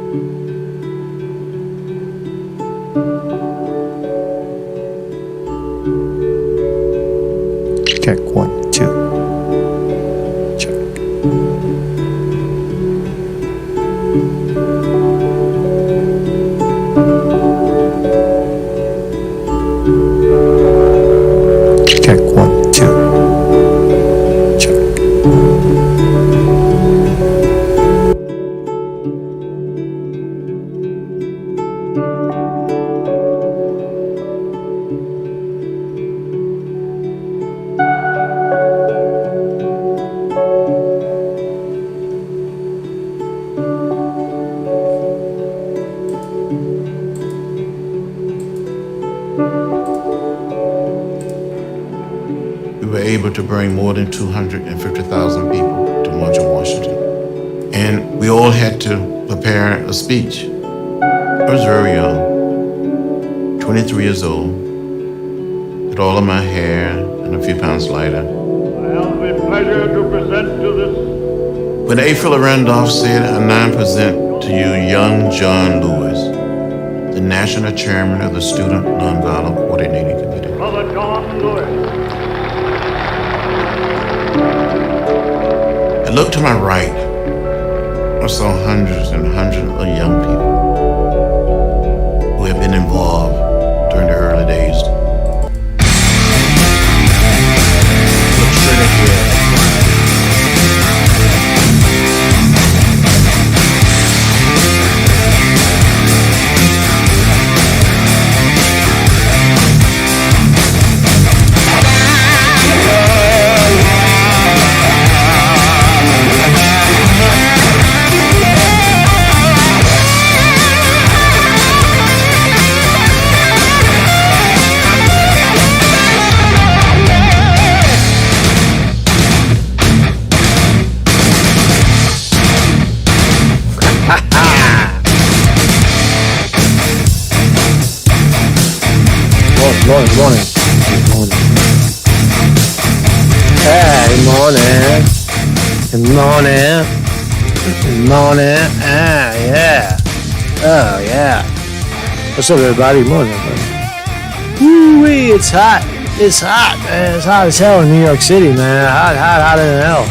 Check 1, 2. Check. Check 1, 2. Check. We were able to bring more than 250,000 people to March on Washington. And we all had to prepare a speech. I was very young, 23 years old, with all of my hair and a few pounds lighter. I have the pleasure to present to this. When A. Philip Randolph said, I now present to you young John Lewis, the National Chairman of the Student Nonviolent Coordinating Committee. Brother John Lewis. I looked to my right. I saw hundreds and hundreds of young people who had been involved during the early days. Look straight ahead. Morning. Hey, morning. Good morning. Ah, yeah. Oh, yeah. What's up, everybody? Morning, everybody. Woo-wee, it's hot. It's hot, man. It's hot as hell in New York City, man. Hotter than hell.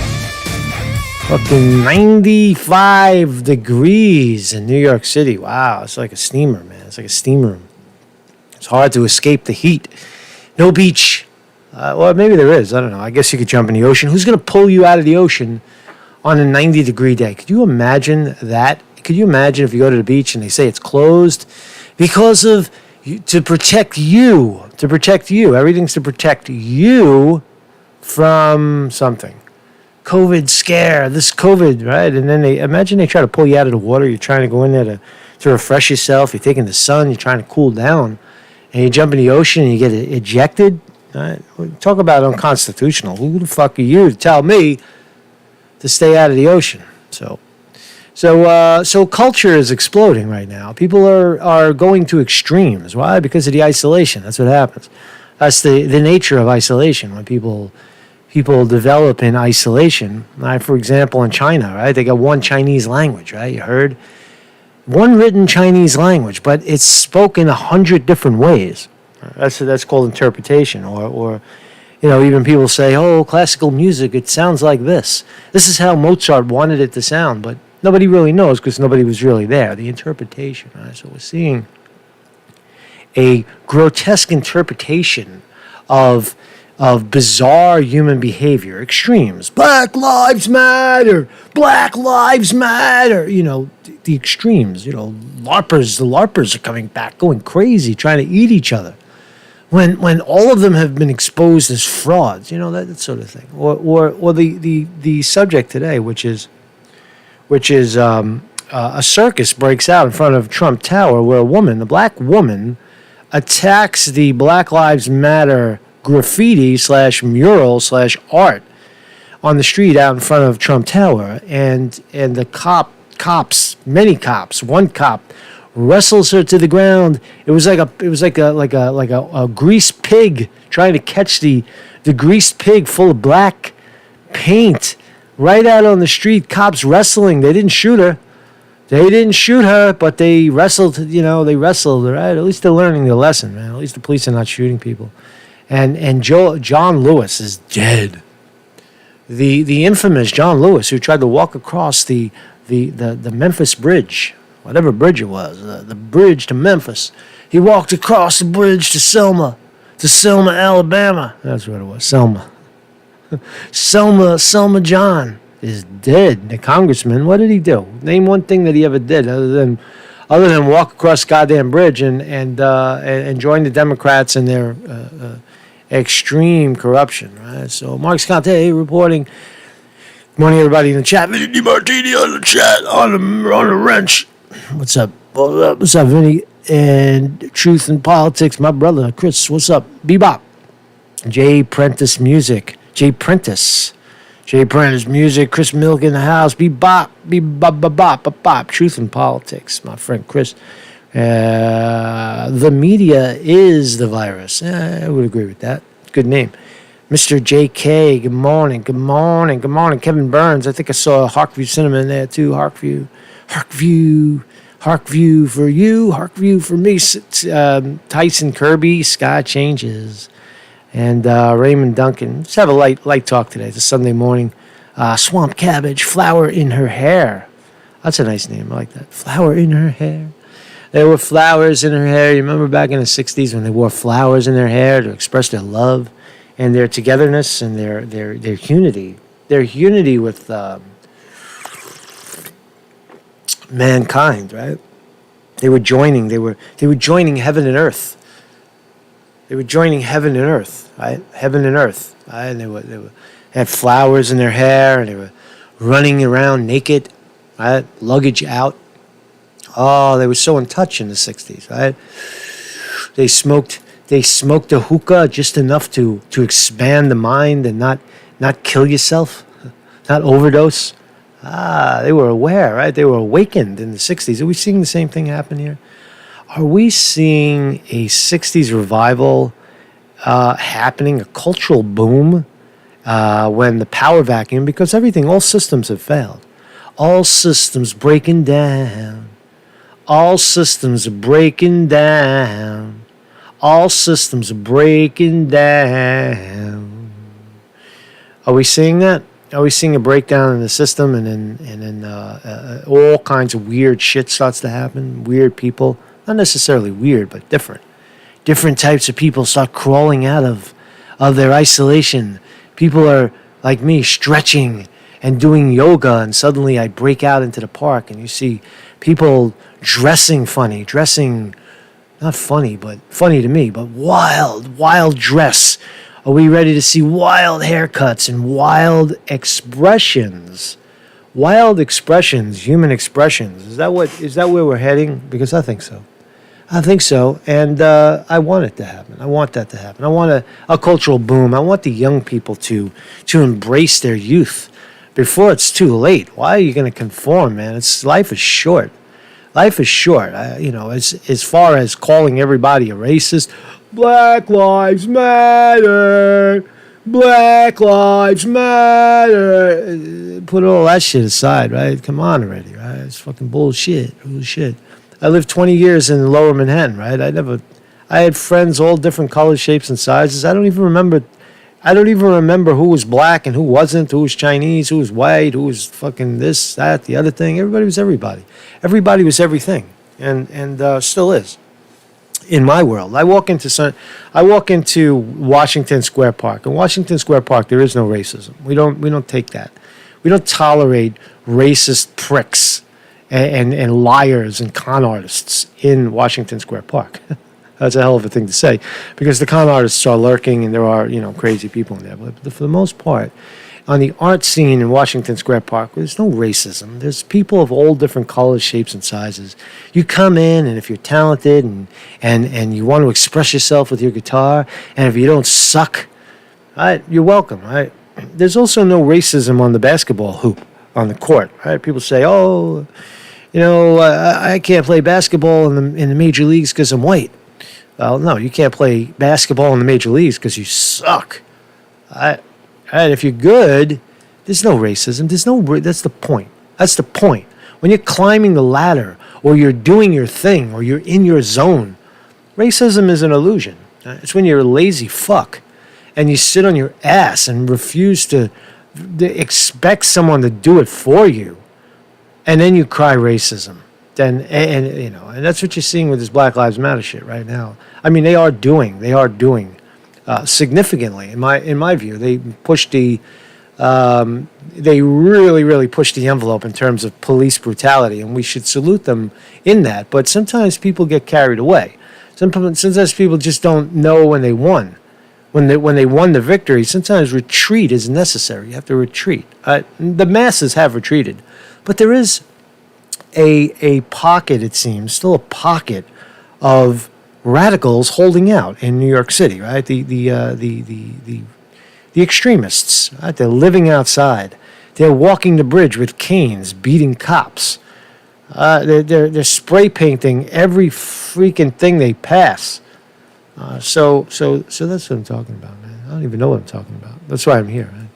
Fucking 95 degrees in New York City. Wow, it's like a steamer, man. It's like a steam room. It's hard to escape the heat. No beach. Well, maybe there is. I don't know. I guess you could jump in the ocean. Who's going to pull you out of the ocean on a 90-degree day? Could you imagine that? Could you imagine if you go to the beach and they say it's closed because of to protect you? To protect you. Everything's to protect you from something. COVID scare. This COVID, right? And then they try to pull you out of the water. You're trying to go in there to refresh yourself. You're taking the sun. You're trying to cool down. And you jump in the ocean and you get ejected. Right? Talk about unconstitutional. Who the fuck are you to tell me to stay out of the ocean? So culture is exploding right now. People are going to extremes. Why? Because of the isolation. That's what happens. That's the nature of isolation. When people develop in isolation. Right? For example, in China, right? They got one Chinese language, right? You heard? One written Chinese language, but it's spoken 100 different ways. That's called interpretation, or even people say, "Oh, classical music, it sounds like this. This is how Mozart wanted it to sound," but nobody really knows because nobody was really there. The interpretation, right? So we're seeing a grotesque interpretation of bizarre human behavior, extremes. Black Lives Matter. The extremes. LARPers. The LARPers are coming back, going crazy, trying to eat each other. When all of them have been exposed as frauds, that sort of thing. Or the subject today, which is a circus breaks out in front of Trump Tower, where a black woman, attacks the Black Lives Matter graffiti / mural / art on the street out in front of Trump Tower, and the many cops, one cop wrestles her to the ground. It was like a greased pig trying to catch the greased pig full of black paint right out on the street. Cops wrestling. They didn't shoot her. They didn't shoot her, but they wrestled, they wrestled, right? At least they're learning their lesson, man. At least the police are not shooting people. And John Lewis is dead. The infamous John Lewis, who tried to walk across the Memphis Bridge, whatever bridge it was, the bridge to Memphis. He walked across the bridge to Selma, Alabama. That's what it was, Selma. Selma John is dead. The congressman, what did he do? Name one thing that he ever did other than walk across the goddamn bridge and join the Democrats in their extreme corruption, right? So Mark Conte reporting. Good morning, everybody in the chat. Vinny DiMartini on the chat on the wrench. What's up? What's up, Vinny? And Truth and Politics, my brother Chris. What's up? Bebop. Jay Prentice Music. Jay Prentice Music. Chris Milk in the house. Bebop. Bebop. Truth and Politics, my friend Chris. The media is the virus. I would agree with that. Good name. Mr. JK, good morning. Kevin Burns, I think I saw Harkview Cinema in there too. Harkview for you, Harkview for me. Tyson Kirby, Sky Changes. And Raymond Duncan. Let's have a light talk today. It's a Sunday morning. Swamp Cabbage, Flower in Her Hair. That's a nice name. I like that. Flower in Her Hair. There were flowers in her hair. You remember back in the 60s when they wore flowers in their hair to express their love and their togetherness and their unity. Their unity with mankind, right? They were joining heaven and earth. They were joining heaven and earth, right? Heaven and earth. Right? And they had flowers in their hair, and they were running around naked, right? Luggage out. Oh, they were so in touch in the 60s, right? They smoked a hookah just enough to expand the mind and not kill yourself, not overdose. They were aware, right? They were awakened in the 60s. Are we seeing the same thing happen here? Are we seeing a 60s revival happening, a cultural boom when the power vacuum, because all systems have failed. All systems breaking down. All systems are breaking down. All systems are breaking down. Are we seeing that? Are we seeing a breakdown in the system, and then all kinds of weird shit starts to happen? Weird people, not necessarily weird, but different. Different types of people start crawling out of their isolation. People are like me, stretching and doing yoga, and suddenly I break out into the park, and you see people dressing not funny, but funny to me, but wild dress. Are we ready to see wild haircuts and wild expressions? Wild expressions, human expressions. Is that where we're heading? Because I think so. And I want it to happen. I want that to happen. I want a cultural boom. I want the young people to embrace their youth before it's too late. Why are you going to conform, man? Life is short. Life is short. As far as calling everybody a racist, Black Lives Matter. Black Lives Matter. Put all that shit aside, right? Come on already, right? It's fucking bullshit. I lived 20 years in Lower Manhattan, right? I had friends all different colors, shapes, and sizes. I don't even remember who was black and who wasn't, who was Chinese, who was white, who was fucking this, that, the other thing. Everybody was everybody. Everybody was everything, and still is. In my world, I walk into Washington Square Park. In Washington Square Park, there is no racism. We don't take that. We don't tolerate racist pricks and liars and con artists in Washington Square Park. That's a hell of a thing to say, because the con artists are lurking and there are, crazy people in there. But for the most part, on the art scene in Washington Square Park, there's no racism. There's people of all different colors, shapes, and sizes. You come in, and if you're talented and you want to express yourself with your guitar, and if you don't suck, right, you're welcome, right? There's also no racism on the basketball hoop, on the court, right? People say, I can't play basketball in the major leagues because I'm white. Well, no, you can't play basketball in the major leagues because you suck. If you're good, there's no racism. That's the point. when you're climbing the ladder, or you're doing your thing, or you're in your zone, racism is an illusion. It's when you're a lazy fuck and you sit on your ass and refuse to expect someone to do it for you, and then you cry racism. Then and that's what you're seeing with this Black Lives Matter shit right now. I mean, they are doing significantly in my view. They pushed they really pushed the envelope in terms of police brutality, and we should salute them in that. But sometimes people get carried away. Sometimes people just don't know when they won. When they won the victory, sometimes retreat is necessary. You have to retreat. The masses have retreated, but there is a pocket, it seems, still a pocket of radicals holding out in New York City, right? The extremists, right? They're living outside. They're walking the bridge with canes, beating cops. They're spray painting every freaking thing they pass. So that's what I'm talking about, man. I don't even know what I'm talking about. That's why I'm here, man.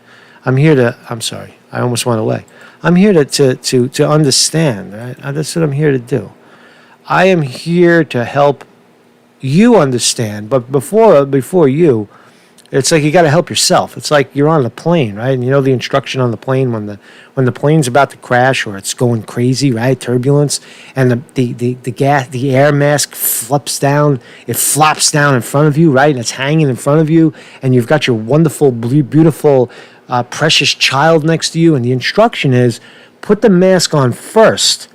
I'm sorry. I almost went away. I'm here to understand, right? That's what I'm here to do. I am here to help you understand, but before you, it's like you got to help yourself. It's like you're on the plane, right? And you know the instruction on the plane when the plane's about to crash or it's going crazy, right? Turbulence, and the air mask flops down. It flops down in front of you, right? And it's hanging in front of you, and you've got your wonderful, beautiful, precious child next to you, and the instruction is put the mask on first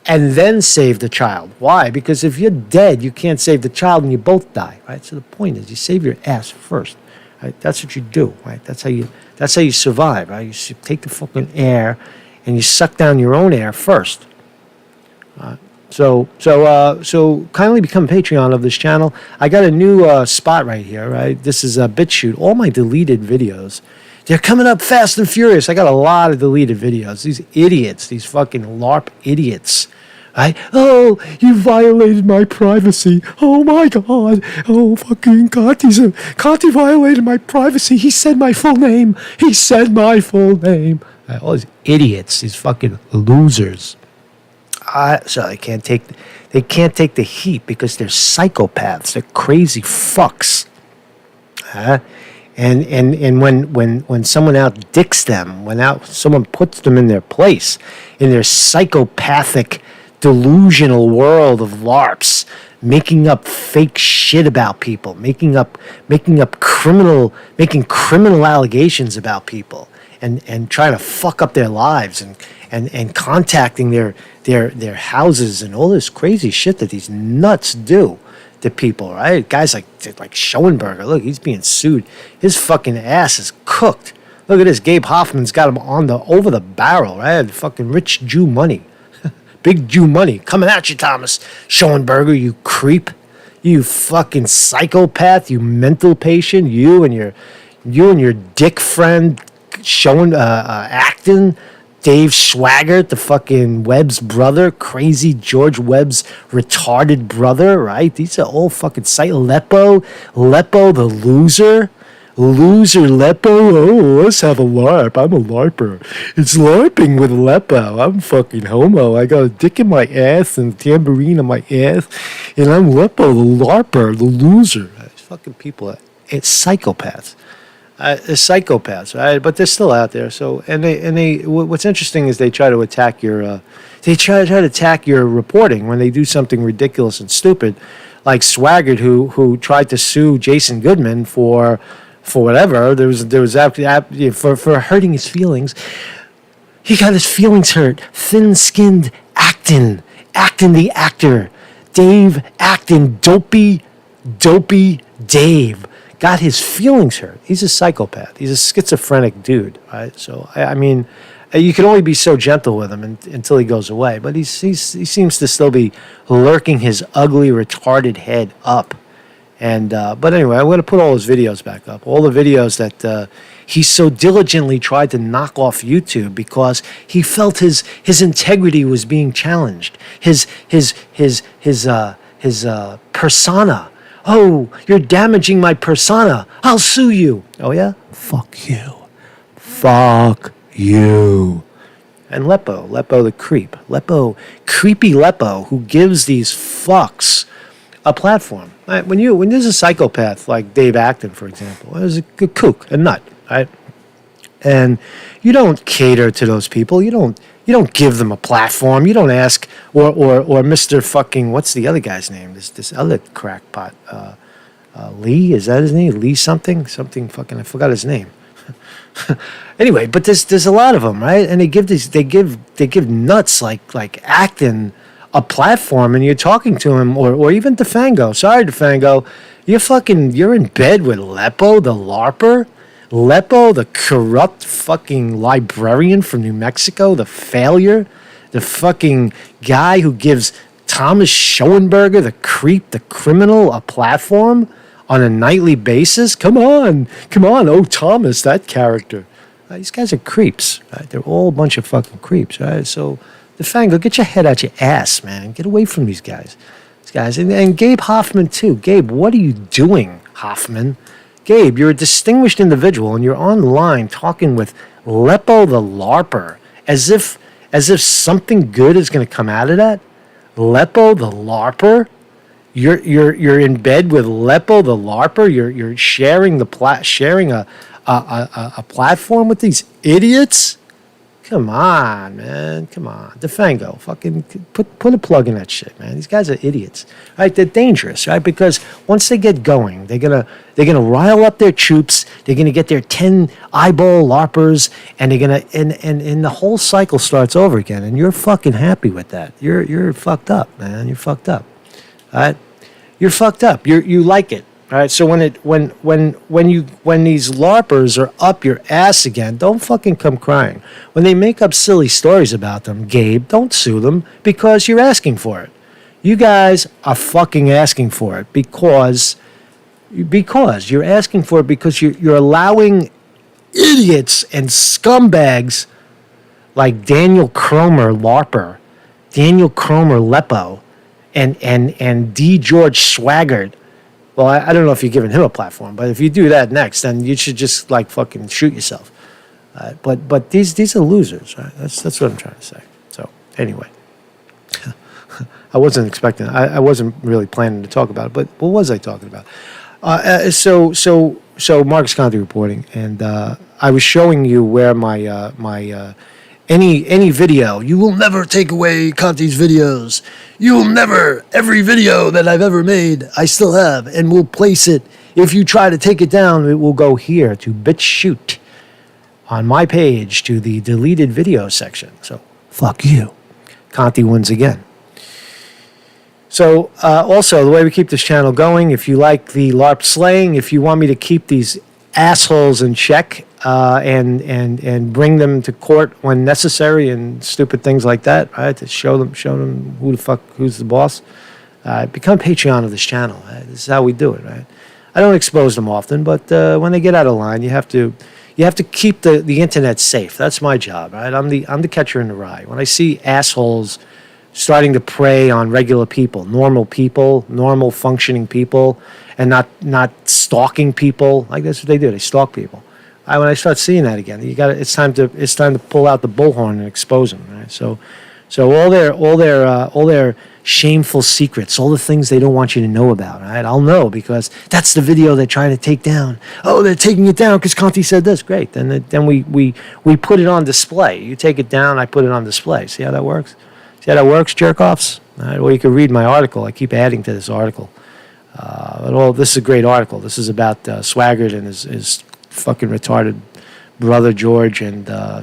and then save the child. Why? Because if you're dead, you can't save the child and you both die, right? So the point is you save your ass first. Right? That's what you do, right? That's how you survive, right? You take the fucking air and you suck down your own air first. So kindly become a Patreon of this channel. I got a new spot right here, right? This is a BitChute. All my deleted videos, they're coming up fast and furious. I got a lot of deleted videos. These idiots, these fucking LARP idiots. Right? Oh, you violated my privacy. Oh my God. Oh, fucking Conte violated my privacy. He said my full name. Right? All these idiots, these fucking losers. So they can't take the heat because they're psychopaths. They're crazy fucks. And when someone outdicks them, when someone puts them in their place, in their psychopathic, delusional world of LARPs, making up fake shit about people, making criminal allegations about people, and trying to fuck up their lives, and contacting their houses and all this crazy shit that these nuts do to people, right? Guys like Schoenberger, look, he's being sued. His fucking ass is cooked. Look at this. Gabe Hoffman's got him over the barrel, right? Fucking rich Jew money. Big Jew money coming at you, Thomas Schoenberger, you creep. You fucking psychopath, you mental patient, you and your dick friend Acton, Dave Swaggart, the fucking Webb's brother, crazy George Webb's retarded brother, right? These are all fucking Lepo the loser. Loser Lepo, oh, let's have a LARP. I'm a LARPer. It's LARPing with Lepo. I'm fucking homo. I got a dick in my ass and a tambourine on my ass, and I'm Lepo, the LARPer, the loser. These fucking people, it's psychopaths. They're psychopaths, right? But they're still out there. So, and they. What's interesting is they try to attack your, reporting when they do something ridiculous and stupid, like Swaggart, who tried to sue Jason Goodman for whatever. There was after for hurting his feelings. He got his feelings hurt. Thin-skinned Acton the actor, Dave Acton, dopey Dave, got his feelings hurt. He's a psychopath. He's a schizophrenic dude, right? So I mean, you can only be so gentle with him until he goes away. But he seems to still be lurking his ugly, retarded head up. And but anyway, I'm going to put all his videos back up. All the videos that he so diligently tried to knock off YouTube because he felt his integrity was being challenged. His persona. Oh, you're damaging my persona. I'll sue you. Oh yeah? Fuck you. And Lepo the creep. Creepy Lepo, who gives these fucks a platform. Right? When there's a psychopath like Dave Acton, for example, there's a kook, a nut, right? And you don't cater to those people. You don't give them a platform. You don't ask or Mr. fucking, what's the other guy's name? This other crackpot, Lee, is that his name? Lee something fucking, I forgot his name. Anyway, but there's a lot of them, right? And they give nuts like Acton a platform, and you're talking to him, or even DeFango. Sorry, DeFango, you're in bed with Lepo, the LARPer. Lepo, the corrupt fucking librarian from New Mexico, the failure, the fucking guy who gives Thomas Schoenberger, the creep, the criminal, a platform on a nightly basis. Come on, oh Thomas, that character. These guys are creeps, right? They're all a bunch of fucking creeps, right? So, DeFango, get your head out your ass, man. Get away from these guys. And Gabe Hoffman, too. Gabe, what are you doing, Hoffman? Gabe, you're a distinguished individual, and you're online talking with Lepo the LARPer, as if something good is going to come out of that. Lepo the LARPer, you're in bed with Lepo the LARPer. You're sharing a platform with these idiots. Come on, man. Come on. DeFango, fucking put a plug in that shit, man. These guys are idiots. Right? They're dangerous, right? Because once they get going, they're gonna rile up their troops, they're gonna get their 10 eyeball LARPers, and they're gonna and the whole cycle starts over again, and you're fucking happy with that. You're fucked up, man. You're fucked up. All right? You're fucked up. You like it. All right, so when these LARPers are up your ass again, don't fucking come crying. When they make up silly stories about them, Gabe, don't sue them because you're asking for it. You guys are fucking asking for it because you're asking for it because you're allowing idiots and scumbags like Daniel Cromer LARPer, Daniel Cromer Lepo, and D. George Swaggart. Well, I don't know if you're giving him a platform, but if you do that next, then you should just like fucking shoot yourself. But these are losers, right? That's what I'm trying to say. So anyway, I wasn't expecting. I wasn't really planning to talk about it, but what was I talking about? So Marcus Conte reporting, and I was showing you where my any video. You will never take away Conte's videos. You will never. Every video that I've ever made, I still have, and we'll place it. If you try to take it down, it will go here to BitChute on my page to the deleted video section. So fuck you. Conte wins again. So also, the way we keep this channel going, if you like the LARP slaying, if you want me to keep these assholes in check and bring them to court when necessary and stupid things like that, right? To show them who's the boss. Become a Patreon of this channel. Right? This is how we do it, right? I don't expose them often, but when they get out of line, you have to keep the internet safe. That's my job, right? I'm the catcher in the rye. When I see assholes starting to prey on regular people, normal functioning people, and not stalking people. Like that's what they do. They stalk people. When I start seeing that again, it's time to pull out the bullhorn and expose them. Right? So all their shameful secrets, all the things they don't want you to know about. Right? I'll know because that's the video they're trying to take down. Oh, they're taking it down because Conte said this. Great. Then we put it on display. You take it down, I put it on display. See how that works? See how that works, jerk-offs? All right, well, you can read my article. I keep adding to this article. This is a great article. This is about Swaggart and his fucking retarded brother George and all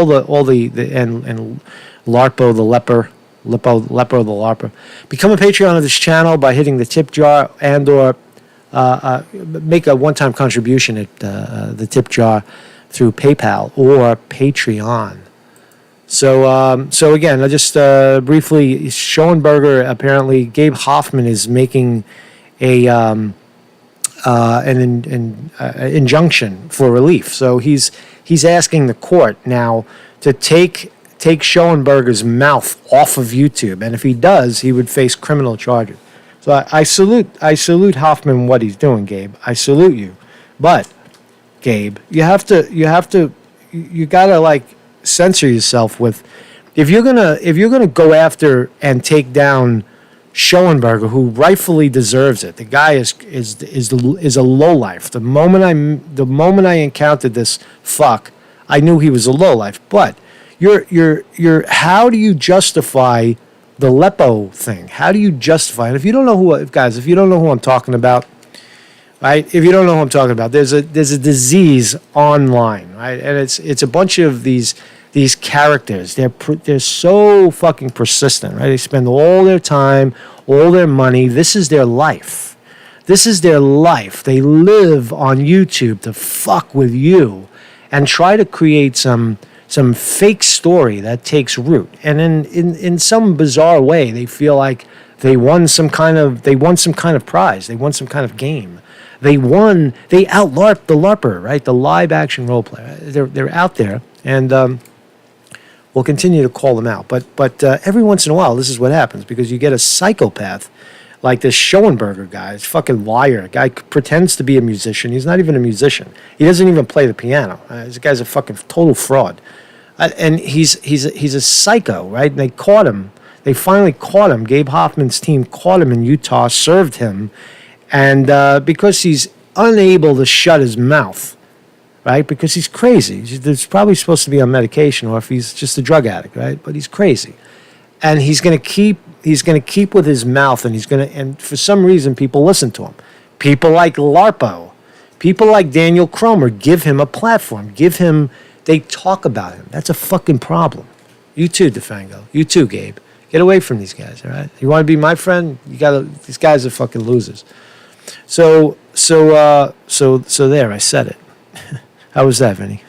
the and Larpo the leper, Lepo the LARPer. Become a Patreon of this channel by hitting the tip jar and/or make a one-time contribution at the tip jar through PayPal or Patreon. So again, I just briefly, Schoenberger, apparently Gabe Hoffman is making an injunction for relief. So he's asking the court now to take Schoenberger's mouth off of YouTube, and if he does, he would face criminal charges. So I salute Hoffman what he's doing, Gabe. I salute you, but Gabe, you gotta like censor yourself with, if you're gonna go after and take down Schoenberger, who rightfully deserves it. The guy is a lowlife. The moment I encountered this fuck, I knew he was a lowlife. But you're how do you justify the Lepo thing? How do you justify it? If you don't know if you don't know who I'm talking about, right? If you don't know who I'm talking about, there's a disease online, right? And it's a bunch of these characters. They're so fucking persistent, right? They spend all their time, all their money. This is their life. This is their life. They live on YouTube to fuck with you and try to create some fake story that takes root. And in some bizarre way, they feel like they won some kind of prize. They won some kind of game. They out-LARPed the LARPer, right? The live action role player. They're out there, and we'll continue to call them out. But every once in a while, this is what happens, because you get a psychopath like this Schoenberger guy. This fucking liar. Guy pretends to be a musician. He's not even a musician. He doesn't even play the piano. This guy's a fucking total fraud. And he's a psycho, right? And they caught him. They finally caught him. Gabe Hoffman's team caught him in Utah, served him, and because he's unable to shut his mouth, right? Because he's crazy. He's probably supposed to be on medication, or if he's just a drug addict, right? But he's crazy, and he's going to keep with his mouth, and for some reason people listen to him. People like Larpo, people like Daniel Cromer give him a platform. They talk about him. That's a fucking problem. You too, DeFango. You too, Gabe. Get away from these guys, all right? You want to be my friend? These guys are fucking losers. So there, I said it. How was that, Vinny?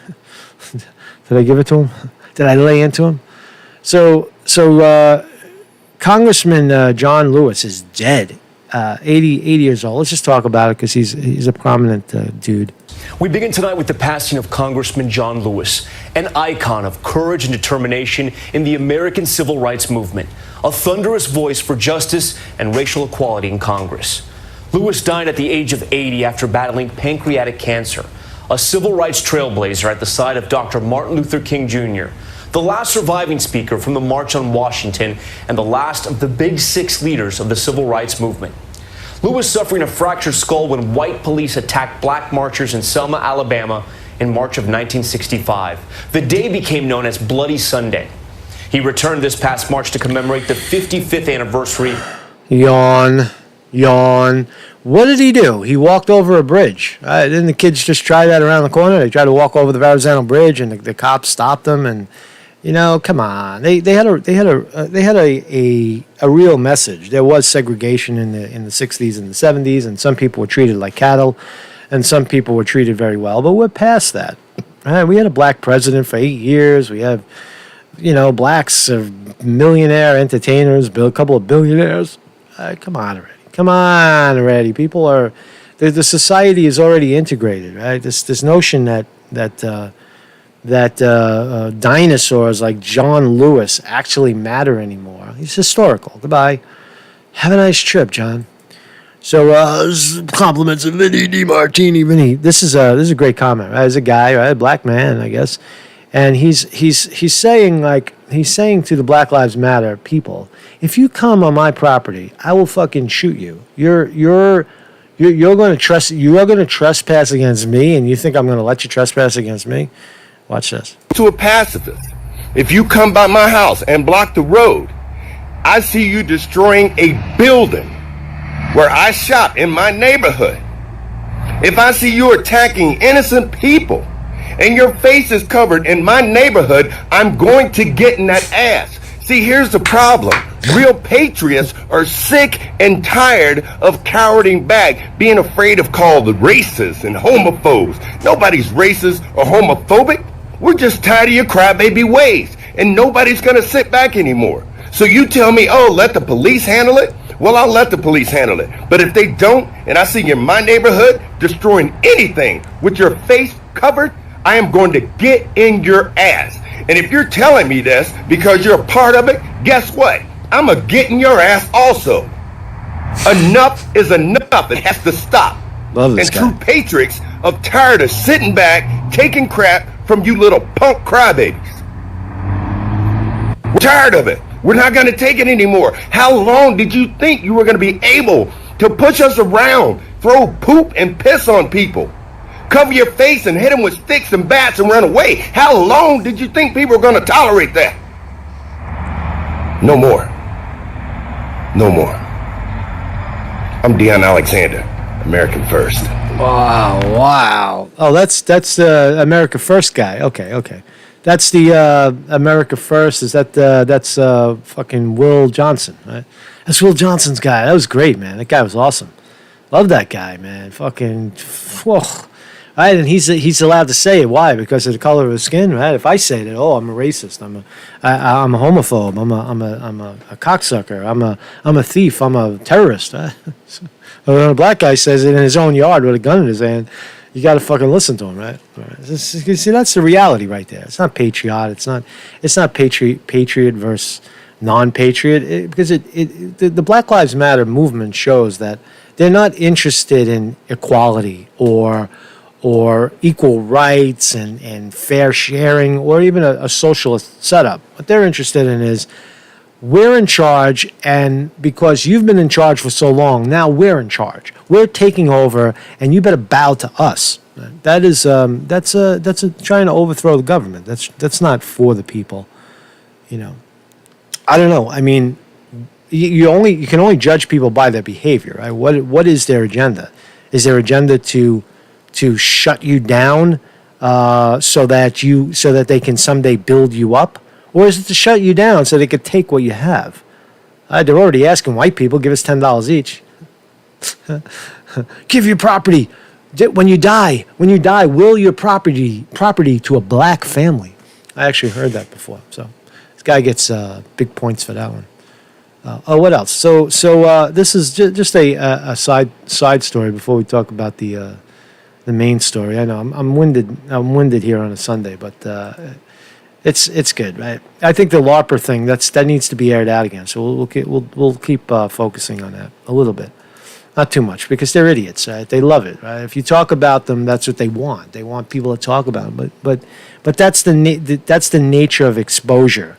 Did I give it to him? Did I lay into him? So Congressman John Lewis is dead, 80 years old. Let's just talk about it, because he's a prominent dude. We begin tonight with the passing of Congressman John Lewis, an icon of courage and determination in the American civil rights movement, a thunderous voice for justice and racial equality in Congress. Lewis died at the age of 80 after battling pancreatic cancer, a civil rights trailblazer at the side of Dr. Martin Luther King Jr., the last surviving speaker from the March on Washington and the last of the big six leaders of the civil rights movement. Lewis suffering a fractured skull when white police attacked black marchers in Selma, Alabama in March of 1965. The day became known as Bloody Sunday. He returned this past March to commemorate the 55th anniversary. Yawn. What did he do? He walked over a bridge. Didn't the kids just try that around the corner? They tried to walk over the Verrazano Bridge, and the cops stopped them. And come on. They had a real message. There was segregation in the 60s and the 70s, and some people were treated like cattle, and some people were treated very well. But we're past that. Right? We had a black president for 8 years. We have, blacks are millionaire entertainers, a couple of billionaires. Come on already. People are, the society is already integrated, right? This notion that dinosaurs like John Lewis actually matter anymore. He's historical. Goodbye. Have a nice trip, John. So compliments of Vinny DiMartini. Vinny, this is a great comment. Right? There's a guy, right, a black man, I guess, and he's saying to the Black Lives Matter people, if you come on my property, I will fucking shoot you. You're going to trespass against me, and you think I'm going to let you trespass against me? Watch this. To a pacifist, if you come by my house and block the road, I see you destroying a building where I shop in my neighborhood. If I see you attacking innocent people and your face is covered in my neighborhood, I'm going to get in that ass. See, here's the problem. Real patriots are sick and tired of cowering back, being afraid of called racist and homophobes. Nobody's racist or homophobic. We're just tired of your crybaby ways, and nobody's going to sit back anymore. So you tell me, oh, let the police handle it? Well, I'll let the police handle it. But if they don't, and I see you in my neighborhood destroying anything with your face covered, I am going to get in your ass. And if you're telling me this because you're a part of it, guess what? I'm going to get in your ass also. Enough is enough. It has to stop. Love this guy. True patriots are tired of sitting back, taking crap from you little punk crybabies. We're tired of it. We're not going to take it anymore. How long did you think you were going to be able to push us around, throw poop and piss on people, cover your face and hit them with sticks and bats and run away? How long did you think people were going to tolerate that? No more. No more. I'm Deion Alexander, American First. Wow. Oh, that's America First guy. Okay. That's the America First. Is that that's fucking Will Johnson, right? That's Will Johnson's guy. That was great, man. That guy was awesome. Love that guy, man. Fucking, whoa. Right, and he's allowed to say it. Why? Because of the color of his skin, right? If I say that, I'm a racist. I'm a homophobe. I'm a cocksucker. I'm a thief. I'm a terrorist. Right? When a black guy says it in his own yard with a gun in his hand, you got to fucking listen to him, right? You see, that's the reality right there. It's not patriot. It's not patriot versus non-patriot. Because the Black Lives Matter movement shows that they're not interested in equality or equal rights and fair sharing or even a socialist setup. What they're interested in is we're in charge, and because you've been in charge for so long, now we're in charge. We're taking over, and you better bow to us. That is that's trying to overthrow the government. That's not for the people. You know, I don't know. I mean, you can only judge people by their behavior, right? What is their agenda? Is their agenda to shut you down so that they can someday build you up? Or is it to shut you down so they could take what you have? They're already asking white people, give us $10 each. Give your property. When you die, will your property to a black family. I actually heard that before. So this guy gets big points for that one. What else? So this is just a side story before we talk about the main story. I know I'm winded here on a Sunday, but it's good, right? I think the LARPer thing that needs to be aired out again. So we'll keep focusing on that a little bit, not too much, because they're idiots, right? They love it, right? If you talk about them, that's what they want. They want people to talk about them, but that's the nature of exposure.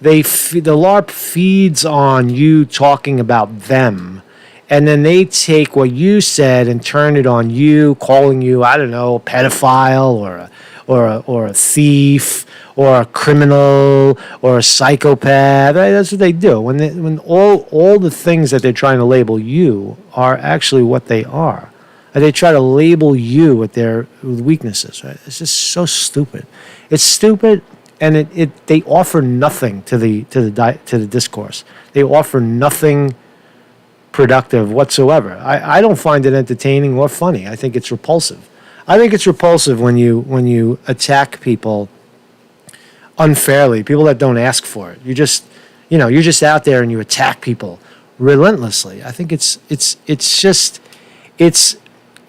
The LARP feeds on you talking about them. And then they take what you said and turn it on you, calling you, I don't know, a pedophile or a thief or a criminal or a psychopath. Right? That's what they do. When all the things that they're trying to label you are actually what they are. And they try to label you with their weaknesses. Right? It's just so stupid. It's stupid, and they offer nothing to the discourse. They offer nothing productive whatsoever. I don't find it entertaining or funny. I think it's repulsive. I think it's repulsive when you attack people unfairly, people that don't ask for it. You're just out there and you attack people relentlessly. I think it's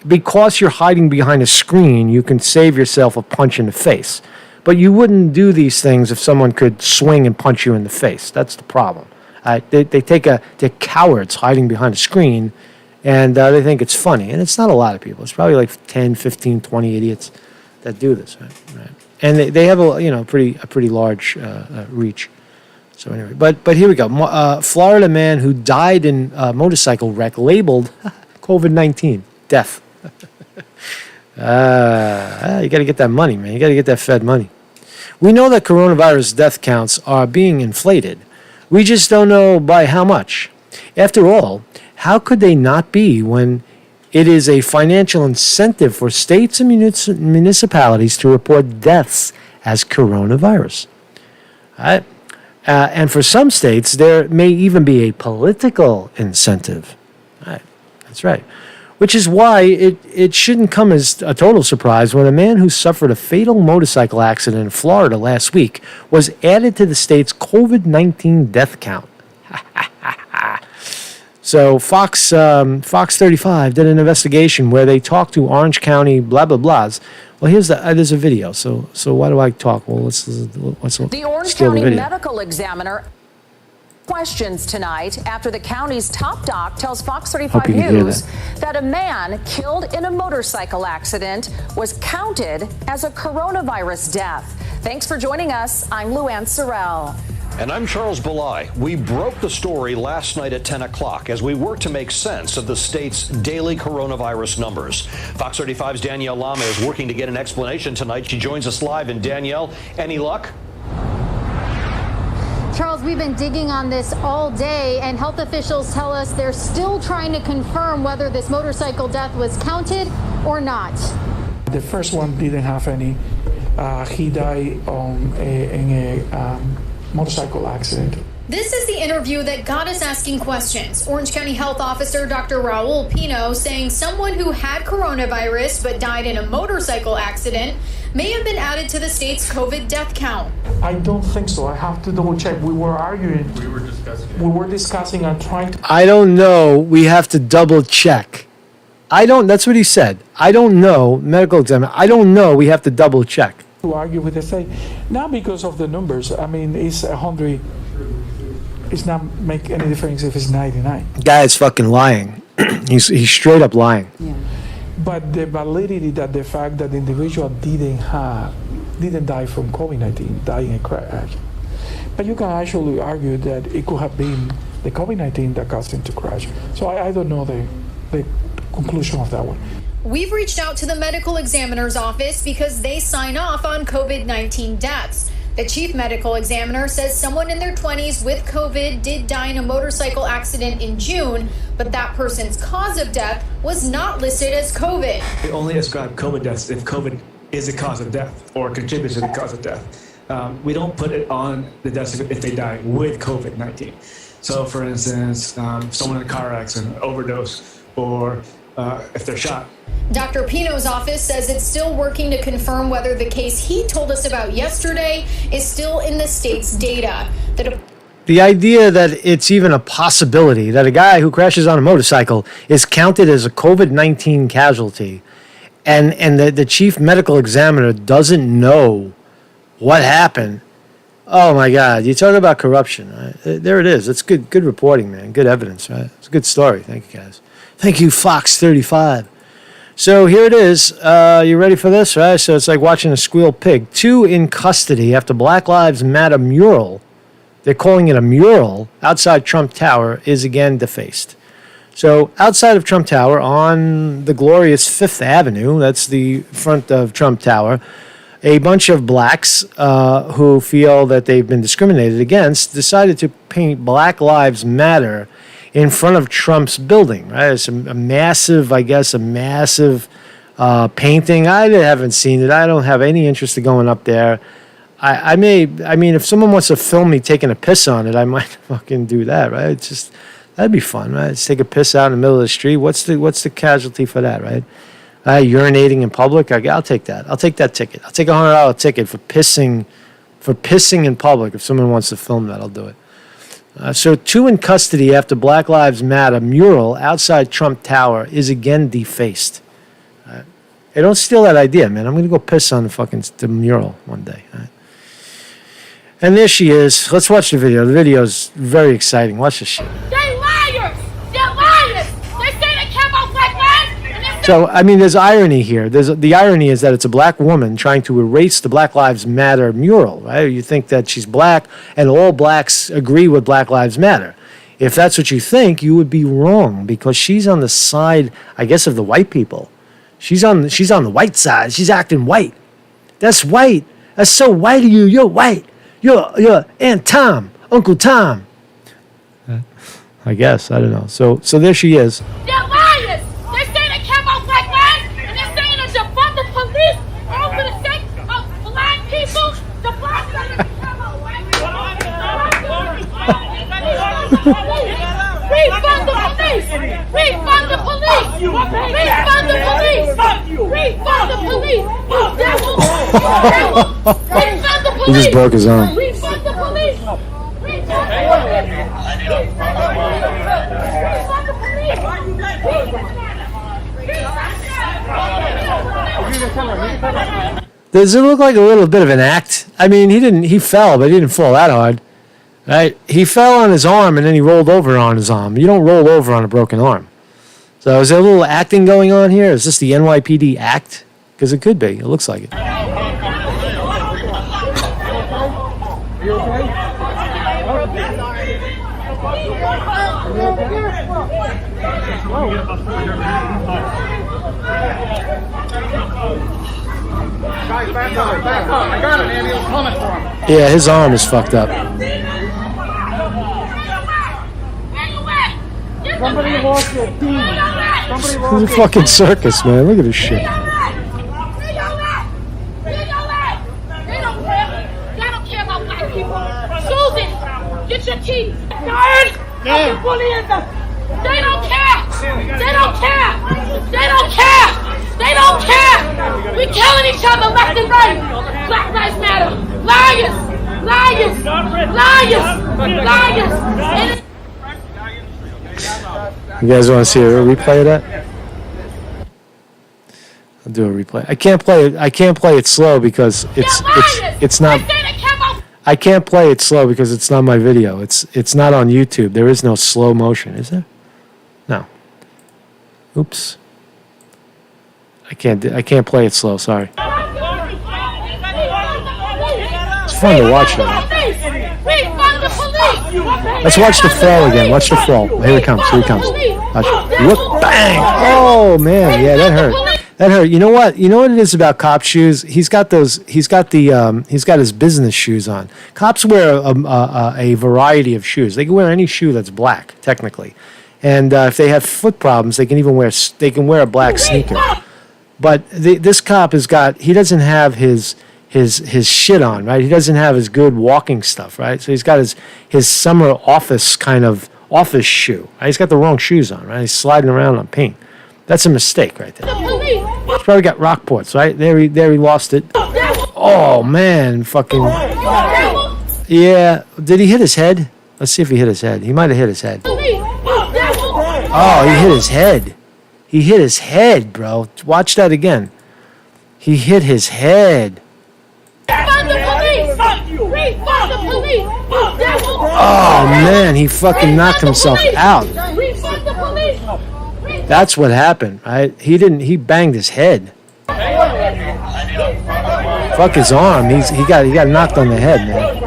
because you're hiding behind a screen, you can save yourself a punch in the face. But you wouldn't do these things if someone could swing and punch you in the face. That's the problem. They're cowards hiding behind a screen, and they think it's funny. And it's not a lot of people. It's probably like 10, 15, 20 idiots that do this. Right? And they have a pretty large reach. So anyway, but here we go. Florida man who died in a motorcycle wreck labeled COVID-19 death. You got to get that money, man. You got to get that Fed money. We know that coronavirus death counts are being inflated. We just don't know by how much. After all, how could they not be when it is a financial incentive for states and municipalities to report deaths as coronavirus? Right? And for some states, there may even be a political incentive. Right. That's right. Which is why it shouldn't come as a total surprise when a man who suffered a fatal motorcycle accident in Florida last week was added to the state's COVID-19 death count. So Fox 35 did an investigation where they talked to Orange County blah blah blahs. Well, there's a video. So why do I talk? Well, let's the Orange County medical examiner questions tonight after the county's top doc tells Fox 35 News that a man killed in a motorcycle accident was counted as a coronavirus death. Thanks for joining us. I'm Luann Sorrell. And I'm Charles Belay. We broke the story last night at 10 o'clock as we work to make sense of the state's daily coronavirus numbers. Fox 35's Danielle Lama is working to get an explanation tonight. She joins us live. And Danielle, any luck? Charles, we've been digging on this all day, and health officials tell us they're still trying to confirm whether this motorcycle death was counted or not. The first one didn't have any. He died in a motorcycle accident. This is the interview that got us asking questions. Orange County Health Officer Dr. Raul Pino saying someone who had coronavirus but died in a motorcycle accident may have been added to the state's COVID death count. I don't think so. I have to double check. We were arguing. We were discussing and trying to. I don't know. We have to double check. That's what he said. I don't know. Medical examiner. I don't know. We have to double check. To argue with the state, not because of the numbers. I mean, it's 100. It's not make any difference if it's 99. Guy is fucking lying. he's straight up lying. Yeah. But the validity that the fact that the individual didn't die from COVID-19, died in a crash. But you can actually argue that it could have been the COVID-19 that caused him to crash. So I don't know the conclusion of that one. We've reached out to the medical examiner's office because they sign off on COVID-19 deaths. The chief medical examiner says someone in their 20s with COVID did die in a motorcycle accident in June, but that person's cause of death was not listed as COVID. They only ascribe COVID deaths if COVID is a cause of death or contributes to the cause of death. We don't put it on the deaths if they die with COVID-19. So, for instance, someone in a car accident, overdose, or if they're shot. Dr. Pino's office says it's still working to confirm whether the case he told us about yesterday is still in the state's data. The idea that it's even a possibility that a guy who crashes on a motorcycle is counted as a COVID-19 casualty, and the chief medical examiner doesn't know what happened. Oh my God! You talk about corruption. Right? There it is. It's good reporting, man. Good evidence. Right? It's a good story. Thank you, guys. Thank you, Fox 35. So here it is. You ready for this, right? So it's like watching a squeal pig. 2 in custody after Black Lives Matter mural. They're calling it a mural outside Trump Tower is again defaced. So outside of Trump Tower on the glorious 5th Avenue, that's the front of Trump Tower, a bunch of blacks who feel that they've been discriminated against decided to paint Black Lives Matter in front of Trump's building, right? It's a massive painting. I haven't seen it. I don't have any interest in going up there. I mean, if someone wants to film me taking a piss on it, I might fucking do that, right? It's just, that'd be fun, right? Just take a piss out in the middle of the street. What's the casualty for that, right? Urinating in public, I'll take that. I'll take that ticket. I'll take a $100 ticket for pissing in public. If someone wants to film that, I'll do it. So 2 in custody after Black Lives Matter mural outside Trump Tower is again defaced. Hey, don't steal that idea, man. I'm going to go piss on the mural one day. Right? And there she is. Let's watch the video. The video is very exciting. Watch this shit. They liars! They're liars! They say they care about black lives. So, I mean, there's irony here. The irony is that it's a black woman trying to erase the Black Lives Matter mural, right? You think that she's black and all blacks agree with Black Lives Matter. If that's what you think, you would be wrong because she's on the side, I guess, of the white people. She's on the white side. She's acting white. That's white. That's so white of you. You're white. You're Aunt Tom, Uncle Tom. I guess. I don't know. So there she is. They're liars. They say they care about black lives, and they're saying that defund the police all for the sake of black people. The black lives care about white people. Refund the police. Refund the police. Refund the police. Refund the police. You devil. Refund the police. He just broke his arm. Refund the police. Refund the police. Does it look like a little bit of an act? I mean, he fell, but he didn't fall that hard. Right? He fell on his arm and then he rolled over on his arm. You don't roll over on a broken arm. So is there a little acting going on here? Is this the NYPD act? Because it could be. It looks like it. You okay? Yeah, his arm is fucked up. Somebody lost their team. It's a fucking circus, man. Look at this shit. They don't care about black people. Susan, get your teeth. Tired of bullying them. They don't care. They don't care. They don't care. They don't care. We killing each other left and right. Black Lives Matter. Liars. Liars. Liars. Liars. You guys want to see a replay of that? I'll do a replay. I can't play it. I can't play it slow because it's not. I can't play it slow because it's not my video. It's not on YouTube. There is no slow motion, is there? No. Oops. I can't play it slow. Sorry. It's fun to watch though. Let's watch the fall again. Watch the fall. Here it comes. Here it comes. Watch. Look, bang! Oh man, yeah, that hurt. That hurt. You know what? You know what it is about cop shoes? He's got those. He's got his business shoes on. Cops wear a variety of shoes. They can wear any shoe that's black, technically, and if they have foot problems, they can even wear a black sneaker. But this cop has got. He doesn't have his shit on, right? He doesn't have his good walking stuff, right? So he's got his summer office kind of office shoe. Right? He's got the wrong shoes on, right? He's sliding around on paint. That's a mistake right there. He's probably got Rockports, right? There he lost it. Oh man, fucking. Yeah, did he hit his head? Let's see if he hit his head. He might have hit his head. Oh, he hit his head. He hit his head, bro. Watch that again. He hit his head. Oh man, he fucking knocked himself out. That's what happened, right? He banged his head. Fuck his arm. He got knocked on the head, man.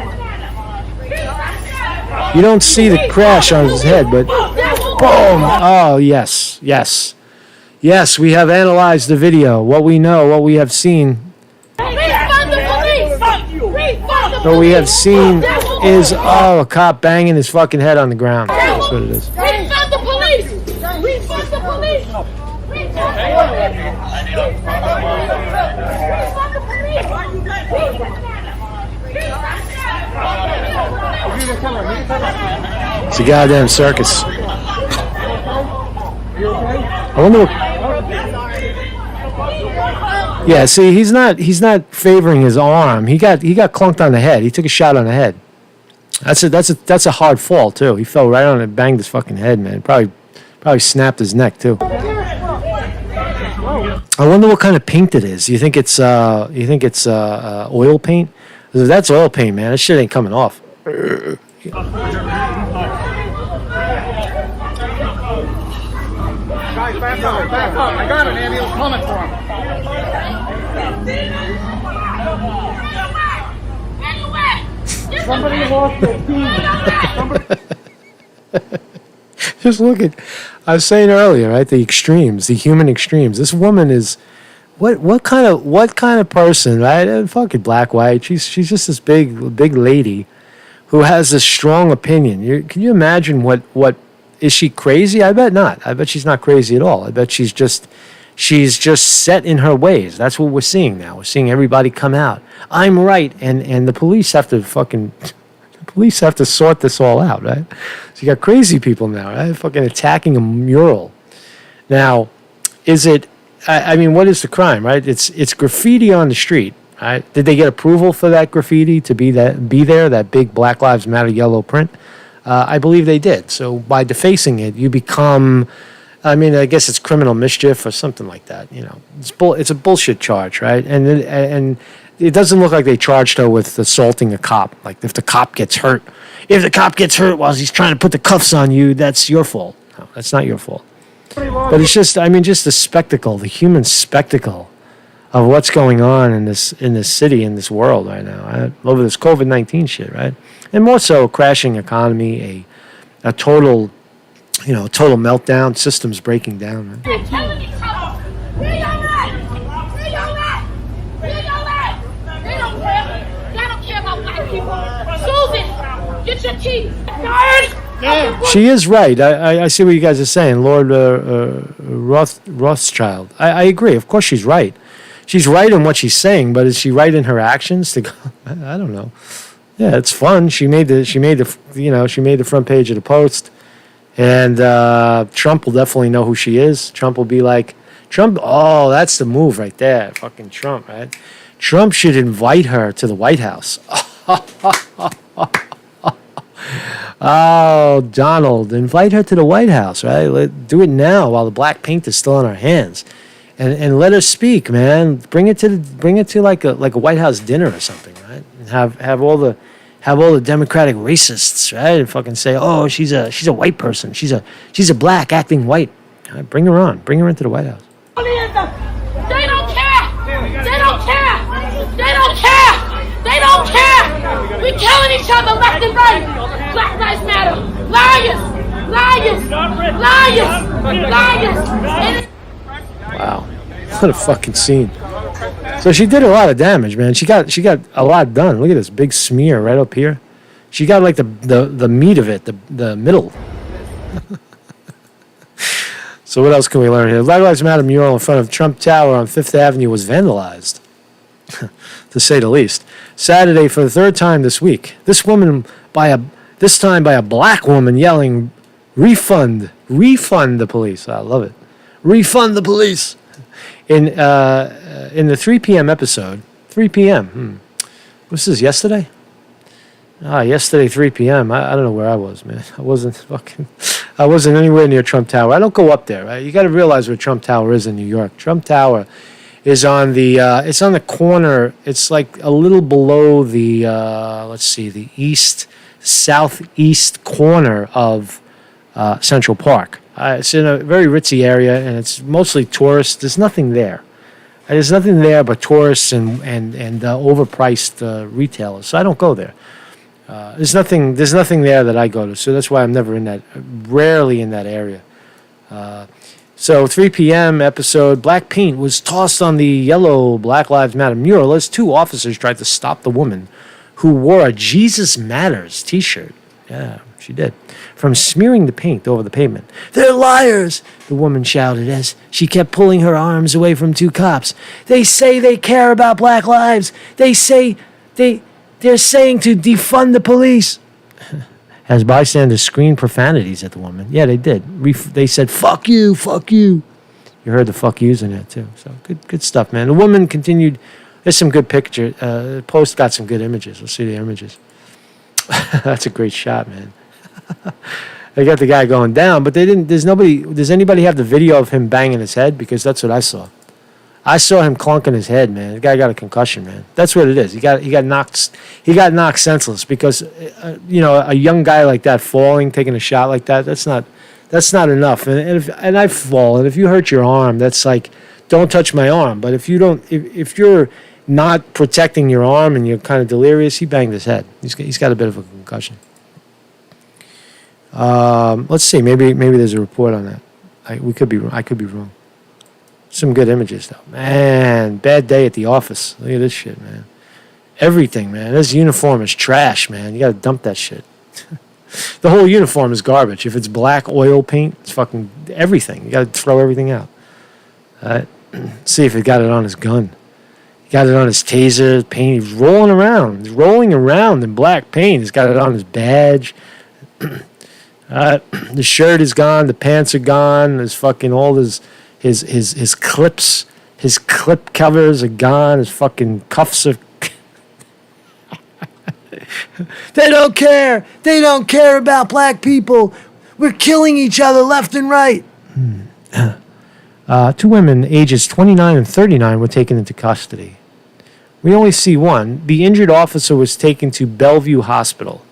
You don't see the crash on his head, but boom. Oh yes. Yes, we have analyzed the video. What we know, what we have seen. What we have seen is a cop banging his fucking head on the ground. That's what it is. Refund the police! Refund the police! It's a goddamn circus. I wonder what. Yeah, see, he's not favoring his arm. He got clunked on the head. He took a shot on the head. That's a hard fall too. He fell right on it, banged his fucking head, man. Probably snapped his neck too. I wonder what kind of paint it is. You think it's oil paint? If that's oil paint, man, that shit ain't coming off. Guys, back up. I got an ambulance coming for him. Somebody lost their team. Just look at. I was saying earlier, right? The extremes, the human extremes. This woman is, what kind of person, right? Fucking black, white. She's just this big lady, who has this strong opinion. Can you imagine what? Is she crazy? I bet not. I bet she's not crazy at all. I bet she's just set in her ways. That's what we're seeing now. We're seeing everybody come out. I'm right, and the police have to sort this all out, right? So you got crazy people now, right? Fucking attacking a mural. Now, is it? I mean, what is the crime, right? It's graffiti on the street, right? Did they get approval for that graffiti to be there? That big Black Lives Matter yellow print. I believe they did. So by defacing it, you become, I mean, I guess it's criminal mischief or something like that. You know, it's a bullshit charge, right? And it doesn't look like they charged her with assaulting a cop. Like if the cop gets hurt while he's trying to put the cuffs on you, that's your fault. No, that's not your fault. But it's just, I mean, just the spectacle, the human spectacle of what's going on in this city, in this world right now, right? Over this COVID-19 shit, right? And more so, crashing economy, a total, total meltdown. Systems breaking down, man. They're killing each other. Where y'all at? Where y'all at? Where y'all at? They don't care. They don't care about black people. Susan, get your keys. Guys! She is right. I see what you guys are saying, Lord Rothschild. I agree. Of course, she's right. She's right in what she's saying, but is she right in her actions? I don't know. Yeah, it's fun. She made the front page of the Post, and Trump will definitely know who she is. Trump will be like, Trump. Oh, that's the move right there. Fucking Trump, right? Trump should invite her to the White House. Oh, Donald, invite her to the White House, right? Do it now while the black paint is still on our hands, and let her speak, man. Bring it to like a White House dinner or something, right? And have all the Democratic racists, right? And fucking say, oh, she's a white person, she's a black acting white. Right? Bring her on, bring her into the White House. They don't care. They don't care. They don't care. They don't care. We're killing each other left and right. Black Lives Matter. Liars. Liars. Liars. Liars. Wow. What a fucking scene. So she did a lot of damage, man. She got a lot done. Look at this big smear right up here. She got like the meat of it, the middle. So what else can we learn here? Black Lives Matter mural in front of Trump Tower on Fifth Avenue was vandalized, to say the least. Saturday for the third time this week. This time by a black woman yelling, refund the police. I love it. Refund the police. In the 3 p.m. episode, 3 p.m. This is yesterday? Yesterday, 3 p.m. I don't know where I was, man. I wasn't anywhere near Trump Tower. I don't go up there, right? You got to realize where Trump Tower is in New York. Trump Tower is on it's on the corner. It's like a little below the, the southeast corner of Central Park. It's in a very ritzy area, and it's mostly tourists. There's nothing there. There's nothing there but tourists and overpriced retailers. So I don't go there. There's nothing there that I go to. So that's why I'm rarely in that area. So 3 p.m. episode, black paint was tossed on the yellow Black Lives Matter mural as two officers tried to stop the woman who wore a Jesus Matters t-shirt. Yeah, she did. From smearing the paint over the pavement. They're liars, the woman shouted as she kept pulling her arms away from two cops. They say they care about black lives. They're saying to defund the police. As bystanders screamed profanities at the woman. Yeah, they did. They said, fuck you, fuck you. You heard the fuck yous in there too. So good stuff, man. The woman continued. There's some good picture. The Post got some good images. We'll see the images. That's a great shot, man. They got the guy going down, but they didn't. Does anybody have the video of him banging his head? Because that's what I saw. I saw him clunking his head, man. The guy got a concussion, man. That's what it is. He got knocked senseless because a young guy like that falling, taking a shot like that. That's not enough. And I fall, and if you hurt your arm, that's like, don't touch my arm. But if you're not protecting your arm and you're kind of delirious, he banged his head. He's got a bit of a concussion. Let's see. Maybe there's a report on that. I could be wrong. Some good images though. Man, bad day at the office. Look at this shit, man. Everything, man. This uniform is trash, man. You gotta dump that shit. The whole uniform is garbage. If it's black oil paint, it's fucking everything. You gotta throw everything out. See if he got it on his gun. He got it on his taser, paint. He's rolling around. He's rolling around in black paint. He's got it on his badge. The shirt is gone. The pants are gone. There's fucking all his clips, his clip covers are gone. His fucking cuffs are. They don't care. They don't care about black people. We're killing each other left and right. Two women, ages 29 and 39, were taken into custody. We only see one. The injured officer was taken to Bellevue Hospital.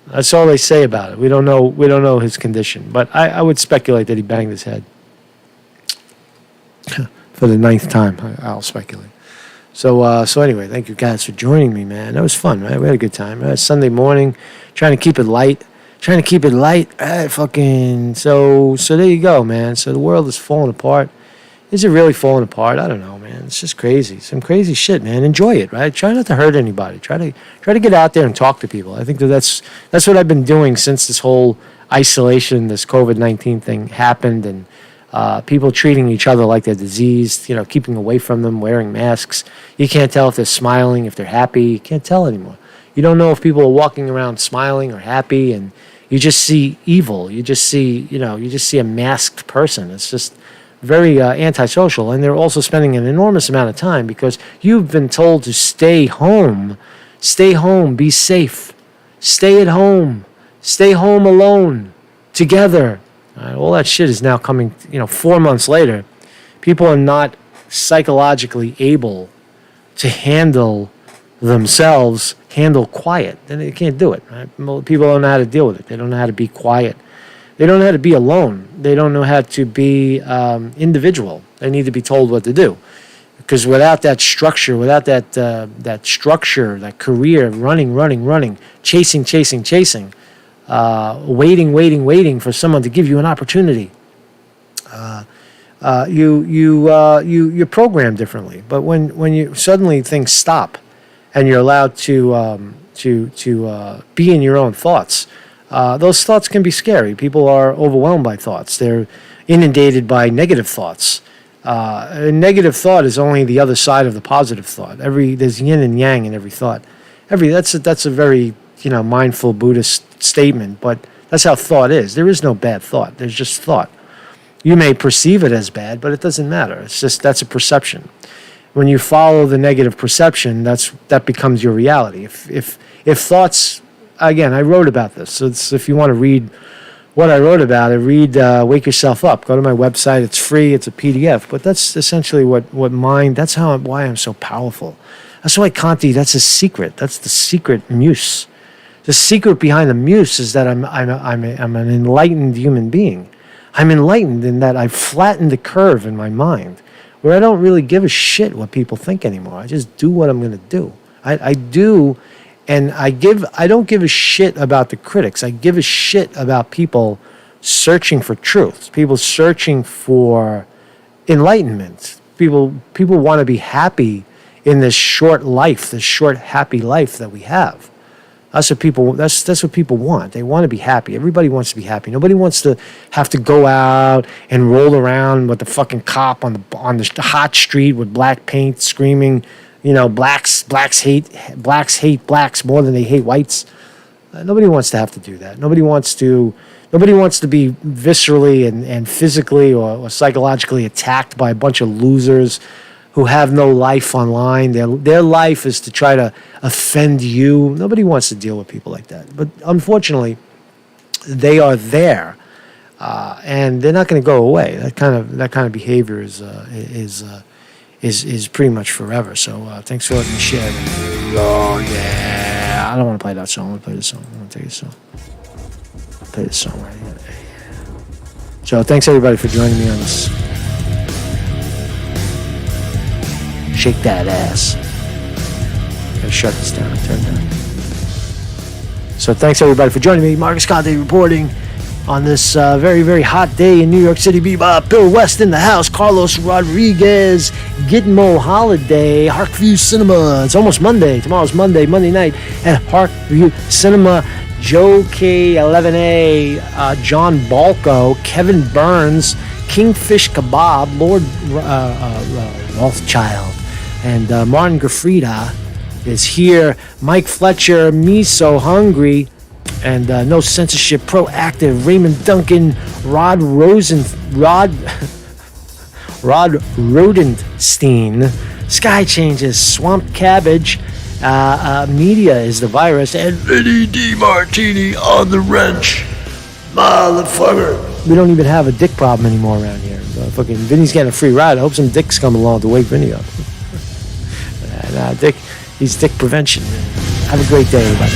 That's all they say about it. We don't know his condition, but I would speculate that he banged his head. For the 9th time, I'll speculate. So anyway, thank you guys for joining me, man. That was fun, right? We had a good time. Sunday morning, trying to keep it light. trying to keep it light. So there you go, man. So the world is falling apart. Is it really falling apart? I don't know, man. It's just crazy. Some crazy shit, man. Enjoy it, right? Try not to hurt anybody. Try to get out there and talk to people. I think that's what I've been doing since this whole isolation, this COVID-19 thing happened, and people treating each other like they're diseased, keeping away from them, wearing masks. You can't tell if they're smiling, if they're happy. You can't tell anymore. You don't know if people are walking around smiling or happy, and you just see evil. You just see a masked person. It's just very antisocial, and they're also spending an enormous amount of time because you've been told to stay home, be safe, stay at home, stay home alone, together. All that shit is now coming, 4 months later. People are not psychologically able to handle themselves, handle quiet. Then they can't do it, right? People don't know how to deal with it. They don't know how to be quiet. They don't know how to be alone. They don't know how to be individual. They need to be told what to do. Because without that structure, without that structure, that career, running, chasing, waiting for someone to give you an opportunity, you're programmed differently. But when you suddenly things stop, and you're allowed to be in your own thoughts. Those thoughts can be scary. People are overwhelmed by thoughts. They're inundated by negative thoughts. A negative thought is only the other side of the positive thought. There's yin and yang in every thought. That's a very mindful Buddhist statement, but that's how thought is. There is no bad thought. There's just thought. You may perceive it as bad, but it doesn't matter. It's just that's a perception. When you follow the negative perception, that becomes your reality. If thoughts, again, I wrote about this. So if you want to read what I wrote about it, read Wake Yourself Up. Go to my website. It's free. It's a PDF. But that's essentially what mind. That's why I'm so powerful. That's why Conte. That's his secret. That's the secret muse. The secret behind the muse is that I'm an enlightened human being. I'm enlightened in that I've flattened the curve in my mind, where I don't really give a shit what people think anymore. I just do what I'm going to do. I do, and I don't give a shit about the critics. I give a shit about people searching for truth, people searching for enlightenment. People want to be happy in this short life, this short happy life that we have. That's what people want. They want to be happy. Everybody wants to be happy. Nobody wants to have to go out and roll around with the fucking cop on the hot street with black paint screaming, blacks hate blacks more than they hate whites. Nobody wants to have to do that. Nobody wants to be viscerally and physically or psychologically attacked by a bunch of losers who have no life online. Their life is to try to offend you. Nobody wants to deal with people like that. But unfortunately, they are there, and they're not going to go away. That kind of behavior is pretty much forever. So thanks for letting me share. Oh yeah, I don't want to play that song. I want to play this song. I want to take this song. Play this song right here. So thanks everybody for joining me on this. Shake that ass. Gotta shut this down. Turn it down. So thanks everybody for joining me. Marcus Conte reporting on this very, very hot day in New York City. Bebop, Bill West in the house. Carlos Rodriguez, Gitmo Holiday, Harkview Cinema. It's almost Monday. Tomorrow's Monday night at Harkview Cinema. Joe K11A, John Balco, Kevin Burns, Kingfish Kebab, Lord Rothschild, and Martin Graffita is here. Mike Fletcher, Me So Hungry, and No Censorship, Proactive, Raymond Duncan, Rod Rodenstein, Sky Changes, Swamp Cabbage, Media is the Virus, and Vinny D. Martini on the wrench. Motherfucker. We don't even have a dick problem anymore around here. Fucking Vinny's getting a free ride. I hope some dicks come along to wake Vinny up. Dick, he's dick prevention. Have a great day, everybody.